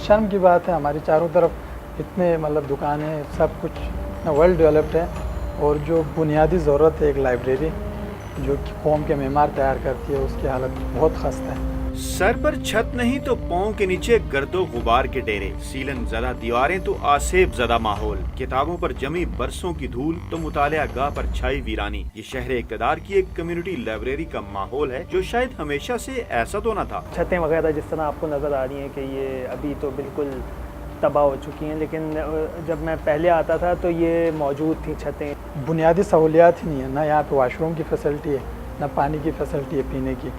शर्म की बात है, हमारी चारों तरफ इतने मतलब दुकानें, सब कुछ वर्ल्ड डेवलप्ड है, और जो बुनियादी ज़रूरत है एक लाइब्रेरी जो कि कौम के मेमार तैयार करती है, उसकी हालत बहुत खस्ता है। सर पर छत नहीं तो पाँव के नीचे गर्दो गुबार के डेरे, सीलन ज़दा दीवारें तो आसेब ज़दा माहौल, किताबों पर जमी बरसों की धूल तो मुतालिया गाह पर छाई वीरानी। ये शहर इक़्तिदार की एक कम्युनिटी लाइब्रेरी का माहौल है जो शायद हमेशा से ऐसा तो न था। छतें वगैरह जिस तरह आपको नज़र आ रही हैं कि ये अभी तो बिल्कुल तबाह हो चुकी हैं, लेकिन जब मैं पहले आता था तो ये मौजूद थी छतें। बुनियादी सहूलियात ही नहीं है, ना यहाँ पे वॉशरूम की फैसिलिटी है, ना पानी की फैसिलिटी है पीने की,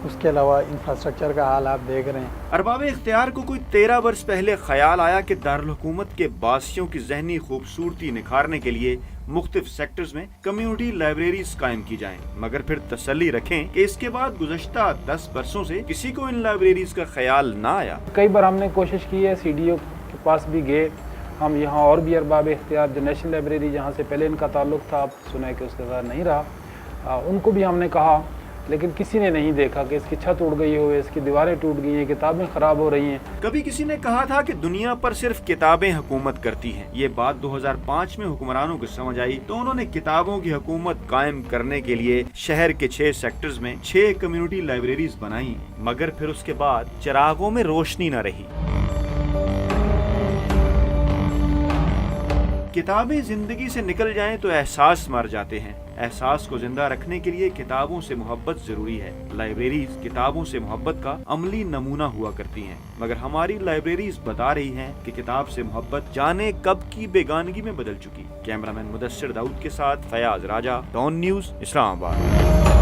उसके अलावा इंफ्रास्ट्रक्चर का हाल आप देख रहे हैं। अरबाब इख्तियार को कोई 13 वर्ष पहले ख्याल आया कि दारुल हुकूमत के बासियों की जहनी खूबसूरती निखारने के लिए मुख्तलिफ सेक्टर्स में कम्युनिटी लाइब्रेरीज कायम की जाएं, मगर फिर तसल्ली रखें कि इसके बाद गुज़श्ता 10 वर्षों से किसी को इन लाइब्रेरीज का ख्याल ना आया। कई बार हमने कोशिश की है, CDO के पास भी गए हम, यहाँ और भी अरबाब इख्तियार जो नेशनल लाइब्रेरी जहाँ से पहले इनका ताल्लुक था, आप सुना है कि उसके साथ नहीं रहा, उनको भी हमने कहा, लेकिन किसी ने नहीं देखा कि इसकी छत उड़ गई हो, इसकी दीवारें टूट गई हैं, किताबें खराब हो रही हैं। कभी किसी ने कहा था कि दुनिया पर सिर्फ किताबें हुकूमत करती हैं। ये बात 2005 में हुक्मरानों को समझ आई तो उन्होंने किताबों की हुकूमत कायम करने के लिए शहर के 6 सेक्टर्स में 6 कम्युनिटी लाइब्रेरीज बनाई, मगर फिर उसके बाद चिरागों में रोशनी न रही। किताबें जिंदगी से निकल जाएं तो एहसास मर जाते हैं। एहसास को जिंदा रखने के लिए किताबों से मोहब्बत जरूरी है। लाइब्रेरीज किताबों से मोहब्बत का अमली नमूना हुआ करती हैं, मगर हमारी लाइब्रेरीज बता रही हैं कि किताब से मोहब्बत जाने कब की बेगानगी में बदल चुकी। कैमरामैन मुदस्सिर दाऊद के साथ फयाज राजा, डॉन न्यूज़, इस्लामाबाद।